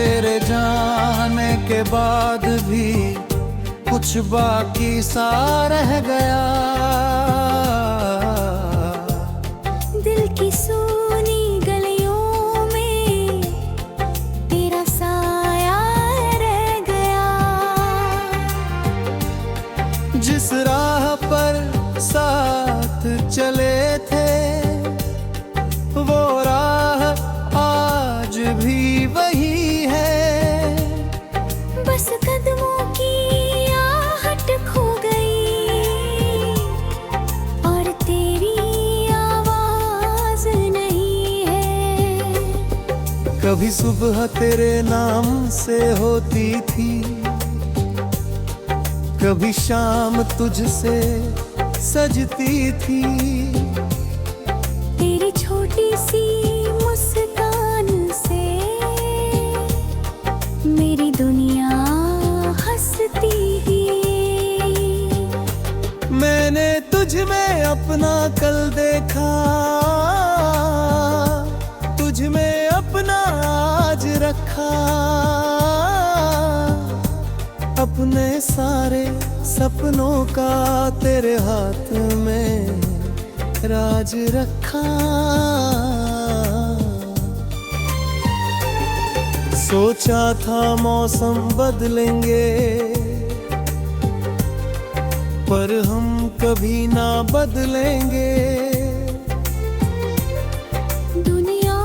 तेरे जाने के बाद भी कुछ बाकी सा रह गया। दिल की सूनी गलियों में तेरा साया रह गया। जिस राह पर साथ चले थे वो राह आज भी वही है। बस कदमों की आहट खो गई और तेरी आवाज नहीं है। कभी सुबह तेरे नाम से होती थी, कभी शाम तुझसे सजती थी। तेरी छोटी सी मुस्कान से मेरी दुनिया हंसती ही। मैंने तुझ में अपना कल देखा, तुझ में अपना आज रखा। अपने सारे सपनों का तेरे हाथ में राज रखा। सोचा था मौसम बदलेंगे पर हम कभी ना बदलेंगे। दुनिया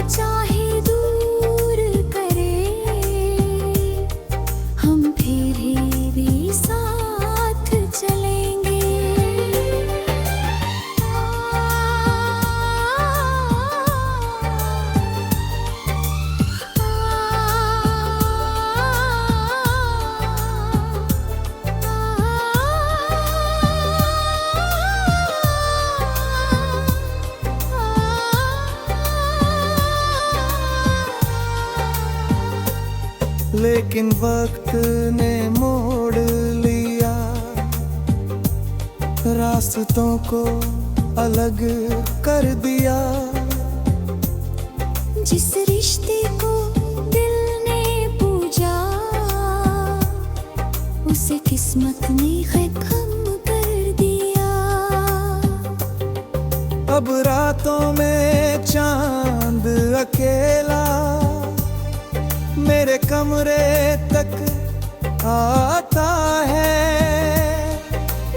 चाहे दूर करे हम फिर भी साथ चलेंगे। लेकिन वक्त ने मोड़ लिया, रास्तों को अलग कर दिया। जिस रिश्ते को दिल ने पूजा उसे किस्मत ने खत्म कर दिया। अब रातों में चांद अकेला मेरे कमरे तक आता है।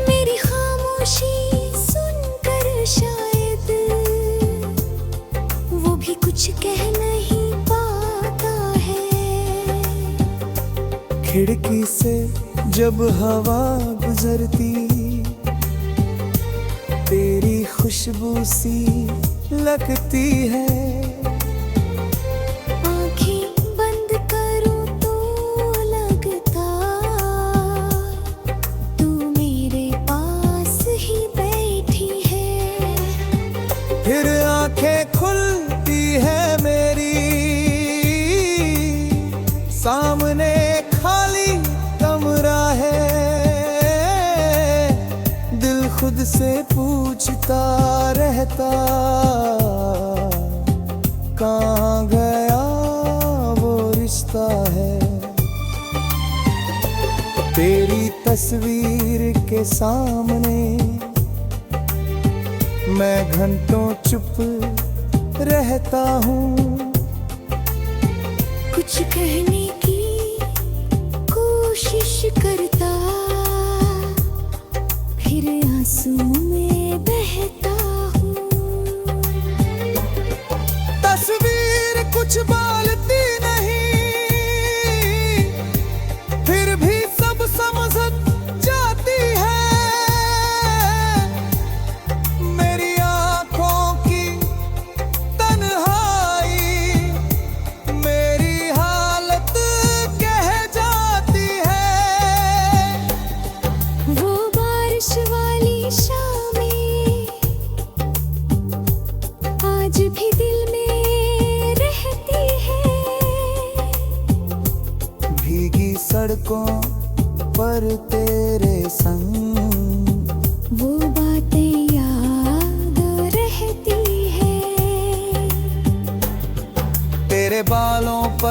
मेरी खामोशी सुनकर शायद वो भी कुछ कह नहीं पाता है। खिड़की से जब हवा गुजरती तेरी खुशबू सी लगती है। फिर आंखें खुलती है मेरी, सामने खाली कमरा है। दिल खुद से पूछता रहता कहाँ गया वो रिश्ता है। तेरी तस्वीर के सामने मैं घंटों चुप रहता हूँ। कुछ कहने की कोशिश करता फिर आंसू में बहता हूँ। तस्वीर कुछ बोलती नहीं फिर भी सब समझ जाती है। आज भी दिल में रहती है।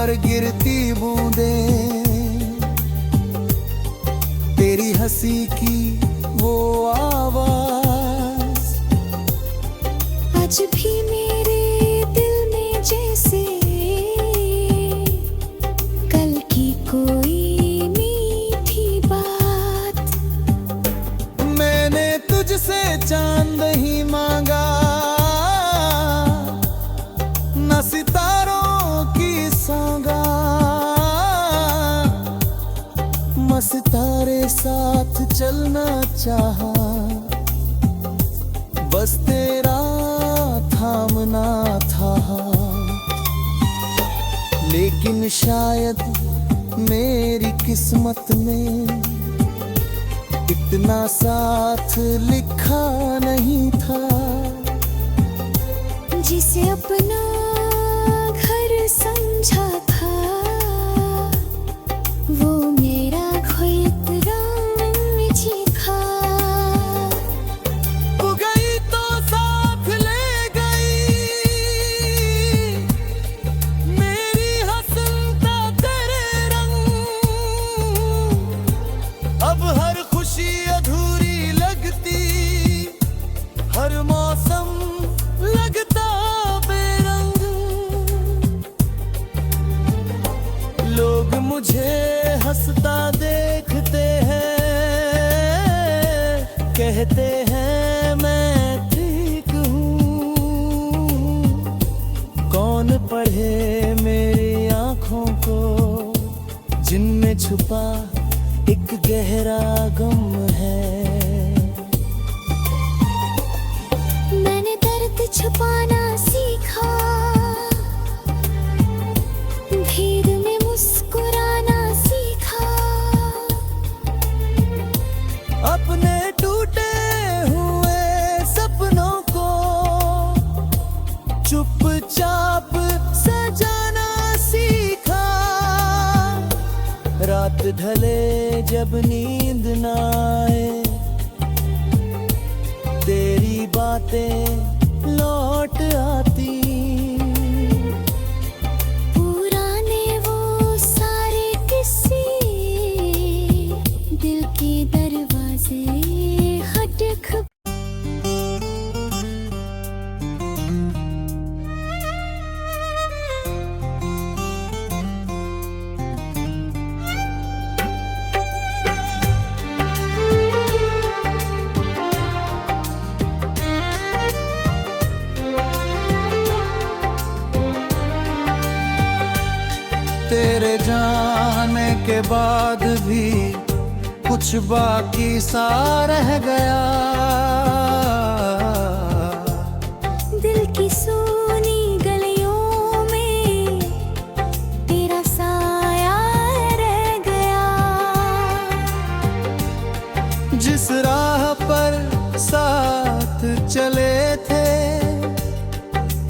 बार गिरती बूंदें, तेरी हंसी की वो आवाज आज भी मेरे दिल में जैसे कल की कोई मीठी बात। मैंने तुझसे चांद ही मांगा, न सितारों की सौगात, मैं सितारे साथ चलना चाहा, बस तेरा थामना था। लेकिन शायद मेरी किस्मत में इतना साथ लिखा नहीं था। जिसे अपना घर समझा था, वो मेरा खुद राम में था। तू गई तो साथ ले गई मेरी हंसता तेरे रंग। अब हर खुशी अधूरी लगती, हर मौसम लगता बेरंग। लोग मुझे हंसता देखते हैं, कहते हैं मैं ठीक हूँ। कौन पढ़े मेरी आंखों को, जिनमें छुपा एक गहरा गम है। मैंने दर्द छुपाना सीखा, भीड़ में मुस्कुराना सीखा। अपने टूटे हुए सपनों को चुपचाप सजाना सीखा। रात ढले जब नींद ना आए, तेरी बातें लौट आती। पुराने वो सारे किस्से दिल के दरवाजे खटक। तेरे जाने के बाद भी कुछ बाकी सा रह गया। दिल की सोनी गलियों में तेरा साया रह गया। जिस राह पर साथ चले थे,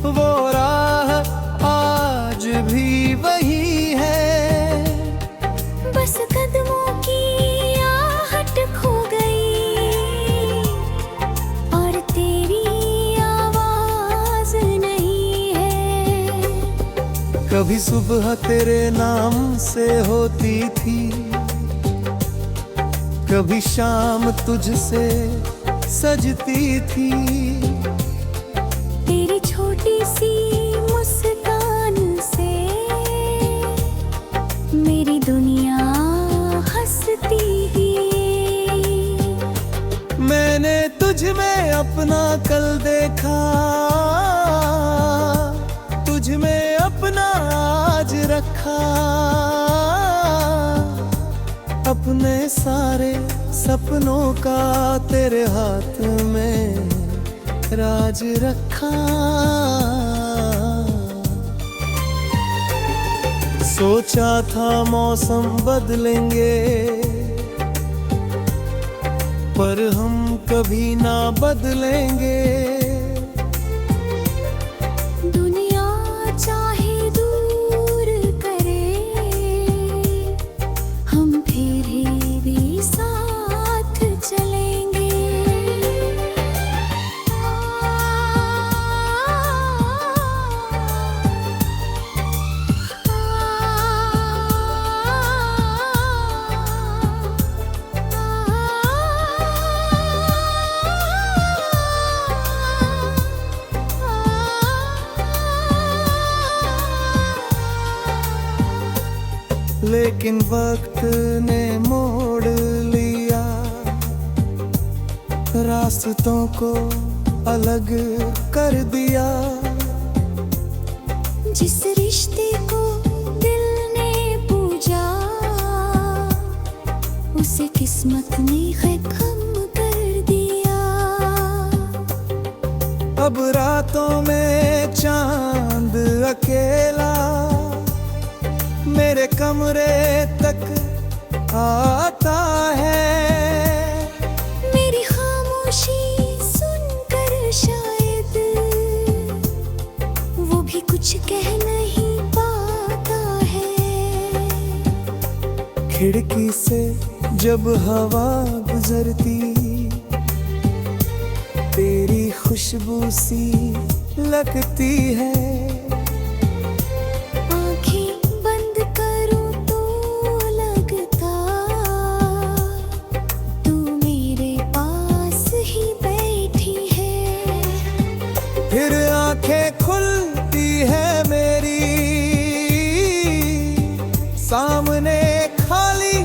वो राह आज भी वही है। बस कदमों की आहट खो गई, और तेरी आवाज नहीं है। कभी सुबह तेरे नाम से होती थी, कभी शाम तुझसे सजती थी। तेरी छोटी सी मुस्कान से मेरी दुनिया हंसती ही। मैंने तुझ में अपना कल देखा, तुझ में अपना आज रखा। अपने सारे सपनों का तेरे हाथ में राज रखा। सोचा था मौसम बदलेंगे, पर हम कभी ना बदलेंगे। दुनिया चाहे दूर करे, हम फिर भी साथ चलेंगे। आ, आ, लेकिन वक्त ने मोड़ लिया रास्तों को अलग कर दिया। जिस रिश्ते को दिल ने पूजा उसे किस्मत ने खत्म कर दिया। अब रातों में चांद अकेला मेरे कमरे तक आता है। मेरी खामोशी सुनकर शायद वो भी कुछ कह नहीं पाता है। खिड़की से जब हवा गुजरती तेरी खुशबू सी लगती है। फिर आंखें खुलती है मेरी सामने खाली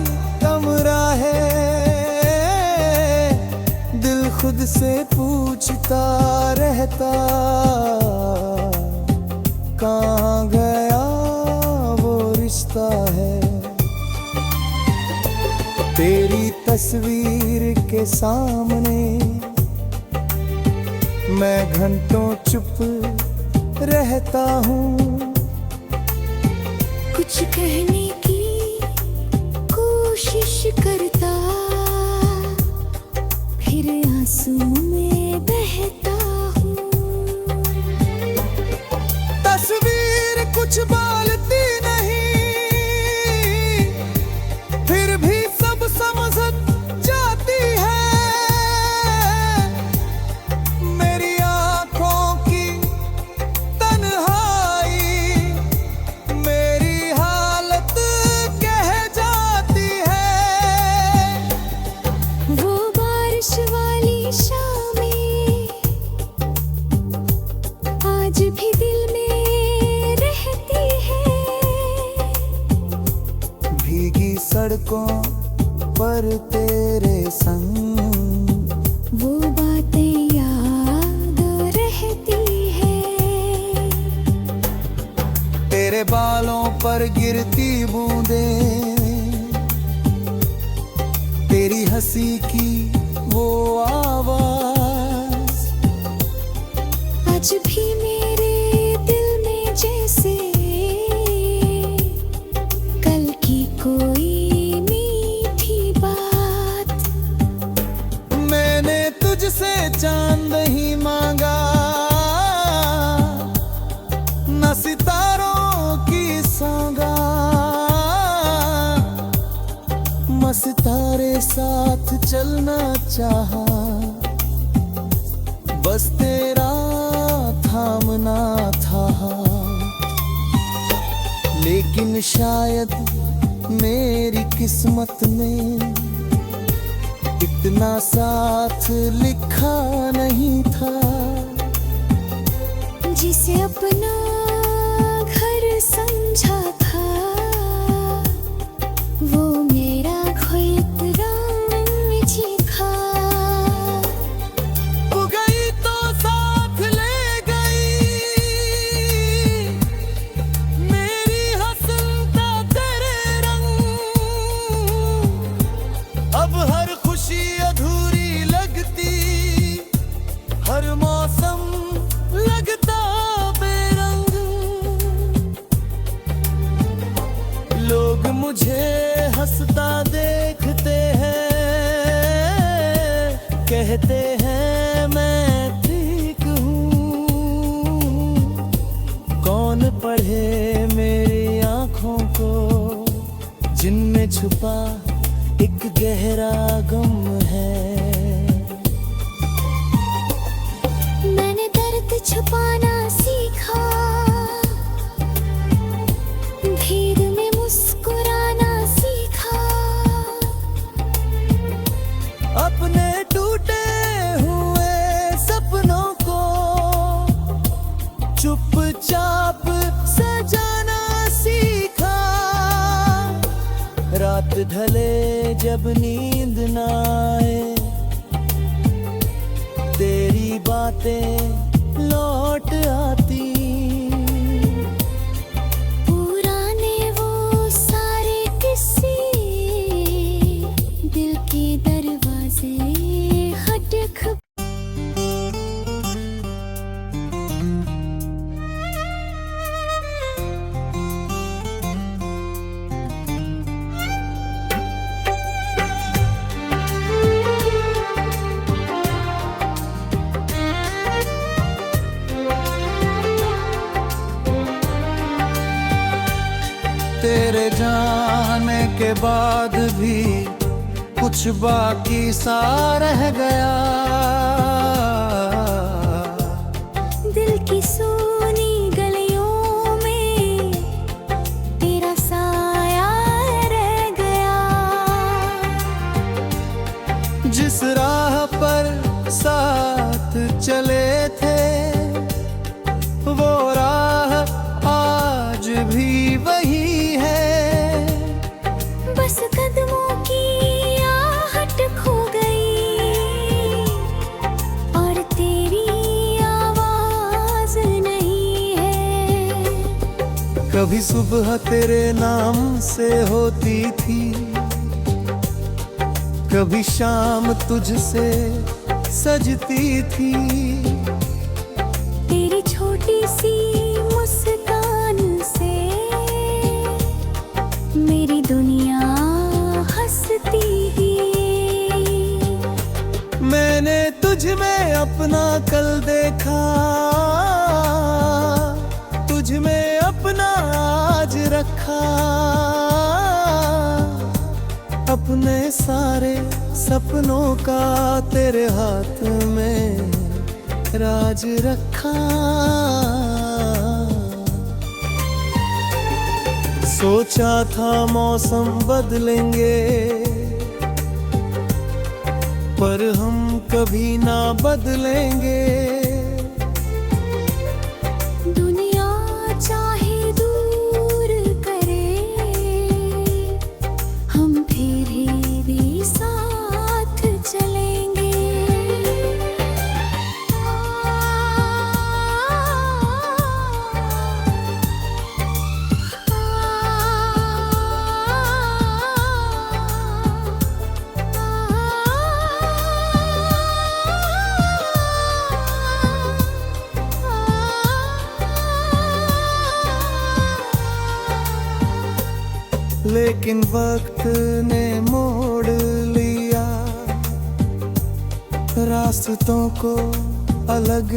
कमरा है। दिल खुद से पूछता रहता कहाँ गया वो रिश्ता है। तेरी तस्वीर के सामने मैं घंटों चुप रहता हूँ। कुछ कहने की कोशिश करता फिर आंसू में बहता हूँ। तस्वीर कुछ बोलती नहीं फिर भी सब समझ जाती है। आज भी दिल में रहती है। भीगी सड़कों पर तेरे संग वो बातें याद रहती है। तेरे बालों पर गिरती बूंदें तेरी हंसी की वो आवाज आज भी मेरे दिल में जैसे कल की कोई मीठी बात। मैंने तुझसे चांद नहीं मांगा न सितारों की सौगात। मैं सितारे साथ चलना चाहा बस तेरा थामना था। लेकिन शायद मेरी किस्मत में इतना साथ लिखा नहीं था। जिसे अपना घर समझा था वो मेरा खोया रंग था। वो गई तो साथ ले गई मेरी हंसता तेरे रंग। अब हर खुशी अधूरी लगती हर मौसम लगता बेरंग। लोग मुझे हंसता देखते हैं कहते हैं मैं ठीक हूँ। कौन पढ़े मेरी आँखों को जिनमें छुपा एक गहरा गम है। मैंने दर्द छुपाना सीखा भीड़ में मुस्कुराना सीखा। अपने टूटे हुए सपनों को चुपचाप सजाना सीखा। जब नींद ना आए, तेरी बातें लौट आती। पुराने वो सारे किस्से, दिल के दरवाजे खटख। तेरे जाने के बाद भी कुछ बाकी सा रह गया। दिल की सोनी गलियों में तेरा साया रह गया। जिस राह पर साथ चले थे, वो राह आज भी वही है। बस कदमों की आहट खो गई और तेरी आवाज नहीं है। कभी सुबह तेरे नाम से होती थी, कभी शाम तुझसे सजती थी। तेरी छोटी सी मुस्कान से मेरी दुनिया हंसती ही। मैंने तुझ में अपना कल देखा, तुझ में अपना आज रखा। अपने सारे सपनों का तेरे हाथ में राज रखा। सोचा था मौसम बदलेंगे, पर हम कभी ना बदलेंगे। दुनिया चाहे दूर करे, हम फिर भी साथ चलेंगे। लेकिन वक्त ने मोड़ लिया, रास्तों को अलग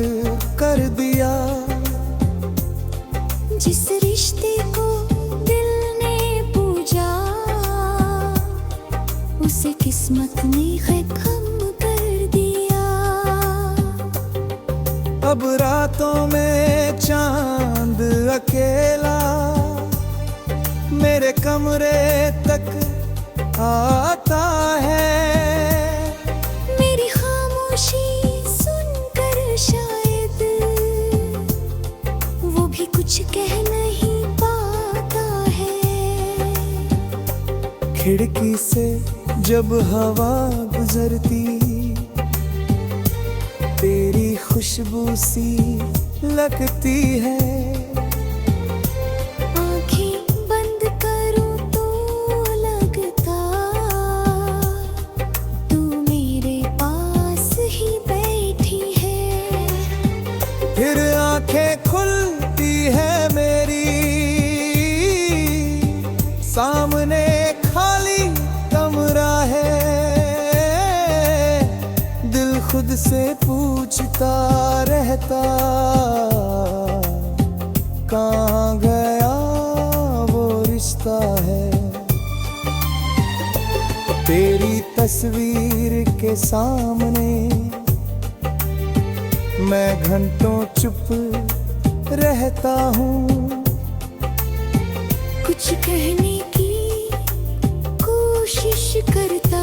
कर दिया। जिस रिश्ते को दिल ने पूजा, उसे किस्मत ने खत्म कर दिया। अब रातों में चांद अकेला मेरे कमरे तक आता है। मेरी खामोशी सुनकर शायद वो भी कुछ कह नहीं पाता है। खिड़की से जब हवा गुजरती, तेरी खुशबू सी लगती है। फिर आंखें खुलती है मेरी, सामने खाली कमरा है। दिल खुद से पूछता रहता, कहाँ गया वो रिश्ता है। तेरी तस्वीर के सामने मैं घंटों चुप रहता हूँ। कुछ कहने की कोशिश करता,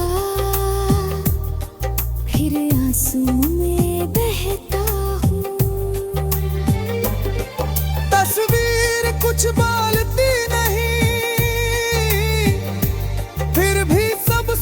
फिर आंसू में बहता हूँ। तस्वीर कुछ बोलती नहीं, फिर भी सब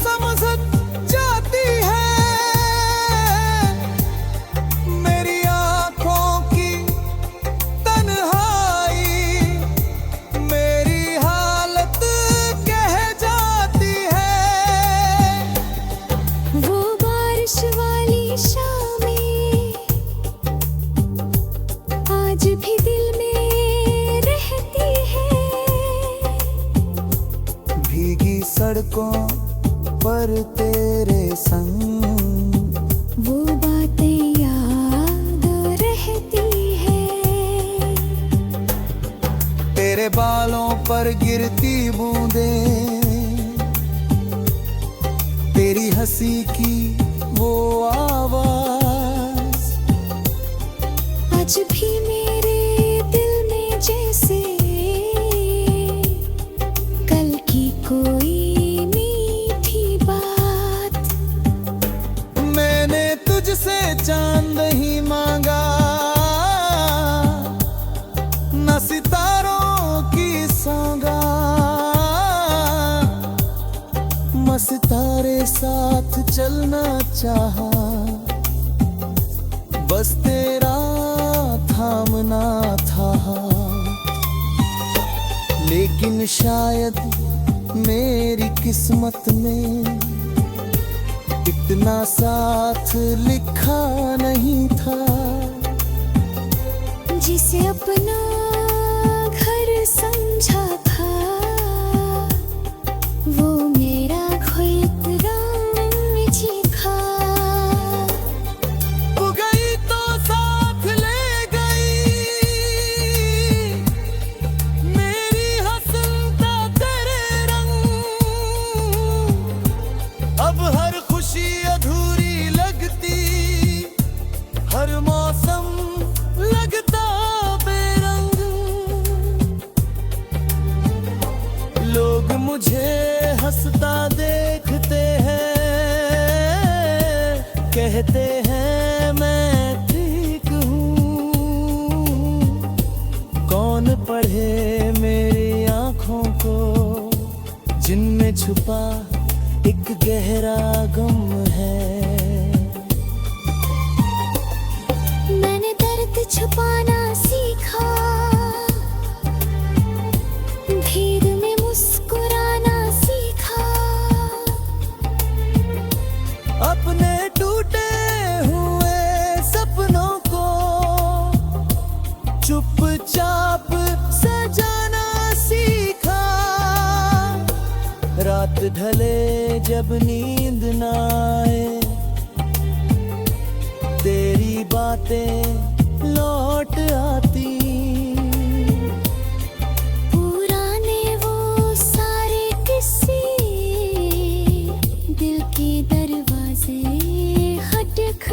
पर गिरती बूंदें, तेरी हंसी की वो आवाज आज भी मेरे दिल में जैसे कल की कोई मीठी बात। मैंने तुझसे चांद ही मांगा, न सितारों की सौगात। मैं सितारे साथ चलना चाहा, बस तेरा थामना था। लेकिन शायद मेरी किस्मत में इतना साथ लिखा नहीं था। जिसे अपना घर समझा था, वो मेरा खोया रंग चीखा। तू गई तो साथ ले गई मेरी हंसता तेरे रंग। अब हर खुशी अधूरी लगती, हर मौसम लगता बेरंग। लोग मुझे हंसता देखते हैं, कहते हैं मैं ठीक हूँ। कौन पढ़े मेरी आँखों को, जिनमें छुपा एक गहरा गम है। मैंने दर्द छुपाना सीखा, भीड़ में मुस्कुराना सीखा। अपने टूटे हुए सपनों को चुपचाप सजाना सीखा। रात ढले जब नींद ना आए, तेरी बातें लौट आती। पुराने वो सारे किस्से दिल के दरवाजे खटख।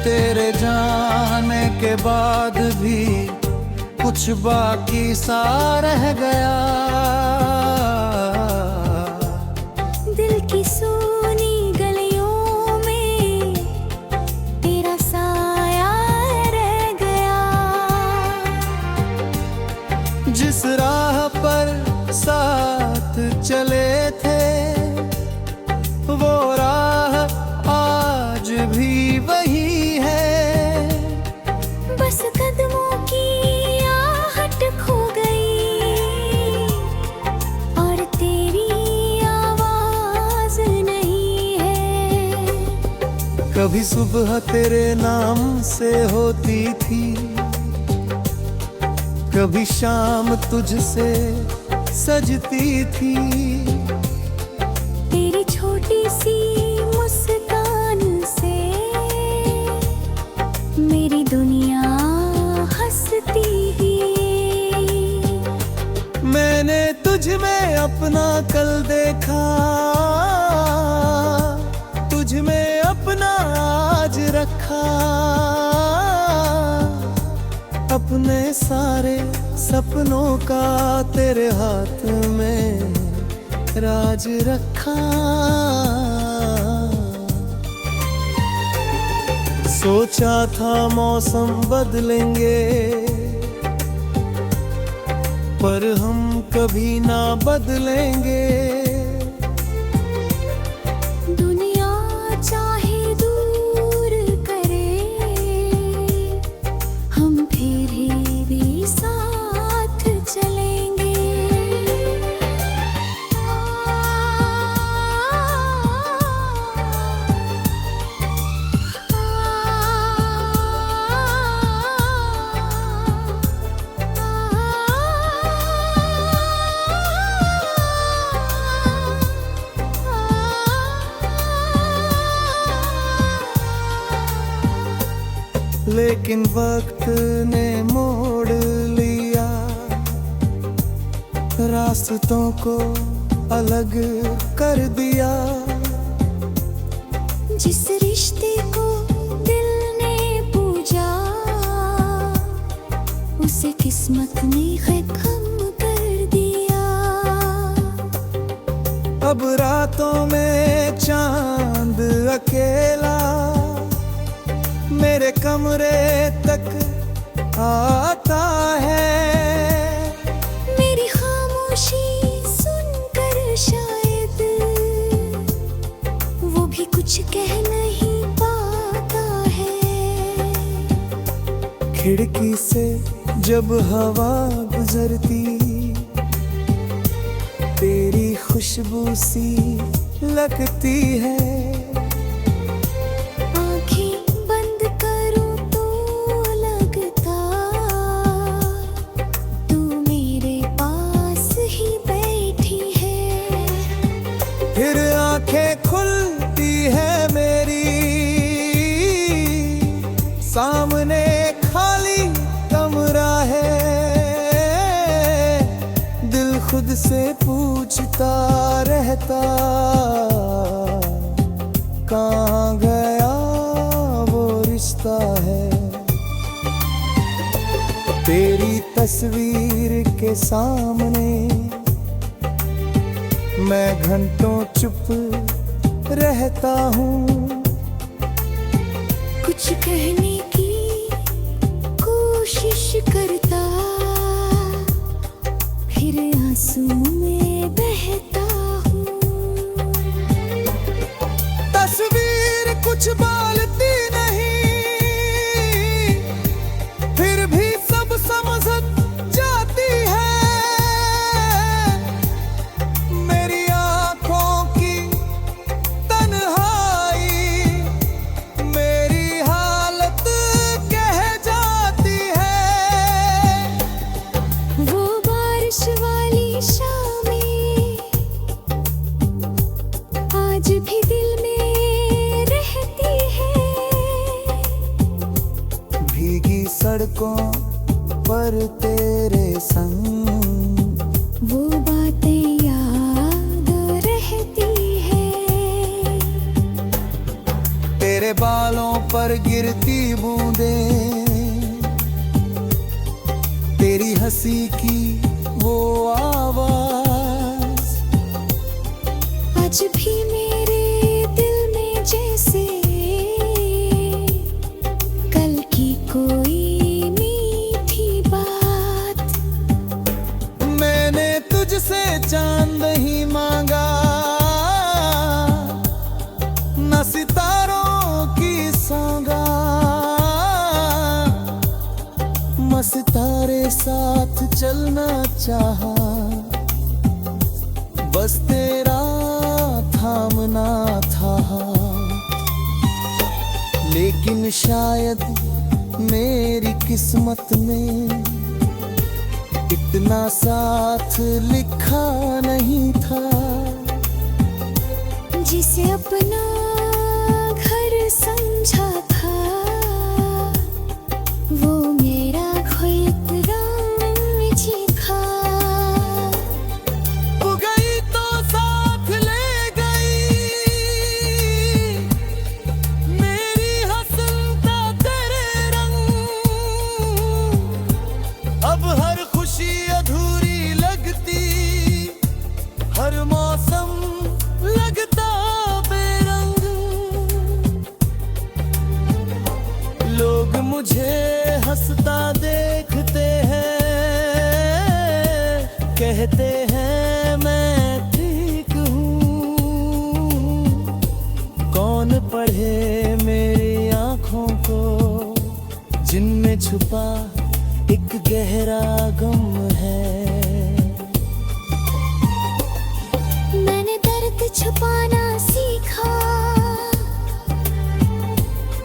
तेरे जाने के बाद भी कुछ बाकी सा रह गया। दिल की सोनी गलियों में तेरा साया रह गया। जिस राह पर साथ चले थे, वो राह आज भी वही है। बस कदमों की आहट खो गई, और तेरी आवाज नहीं है। कभी सुबह तेरे नाम से होती थी, कभी शाम तुझसे सजती थी। तेरी छोटी सी मुस्कान से मेरी दुनिया हंसती ही। मैंने तुझ में अपना कल देखा, तुझ में अपना आज रखा। अपने सारे सपनों का तेरे हाथ में राज रखा। सोचा था मौसम बदलेंगे, पर हम कभी ना बदलेंगे। दुनिया चाहे दूर करे, हम फिर भी साथ चलेंगे। आ, आ, लेकिन वक्त ने मोड़ लिया रास्तों को अलग कर दिया। जिस रिश्ते को दिल ने पूजा उसे किस्मत ने खत्म कर दिया। अब रातों में चांद अकेला मेरे कमरे तक आता है। मेरी खामोशी सुनकर शायद वो भी कुछ कह नहीं पाता है। खिड़की से जब हवा गुजरती तेरी खुशबू सी लगती है। फिर आंखें खुलती है मेरी सामने खाली कमरा है। दिल खुद से पूछता रहता कहाँ गया वो रिश्ता है। तेरी तस्वीर के सामने मैं घंटों चुप रहता हूँ। कुछ कहने की कोशिश करता फिर आंसू में बहता हूँ। तस्वीर कुछ बोलती नहीं फिर भी सब समझ जाती है। आज भी दिल में रहती है। भीगी सड़कों पर तेरे संग वो बातें याद रहती है। तेरे बालों पर गिरती बूंदें तेरी हंसी की वो आवाज आज भी मेरे दिल में जैसे कल की कोई मीठी बात। मैंने तुझसे चांद ही मांगा न सितारों की सौगात। सितारे साथ चलना चाहा बस तेरा थामना था। लेकिन शायद मेरी किस्मत में इतना साथ लिखा नहीं था। जिसे अपना घर समझा था वो मेरा अब हर खुशी अधूरी लगती हर मौसम लगता बेरंग। लोग मुझे हंसता देखते हैं कहते हैं मैं ठीक हूँ। कौन पढ़े मेरी आँखों को जिनमें छुपा एक गहरा गम है। मैंने दर्द छुपाना सीखा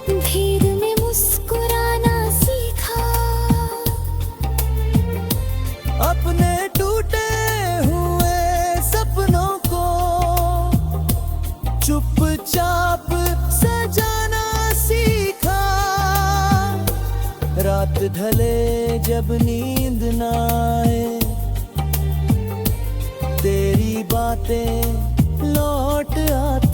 भीड़ में मुस्कुराना सीखा। अपने टूटे हुए सपनों को चुपचाप सजाना सीखा। जब नींद ना आए, तेरी बातें लौट आती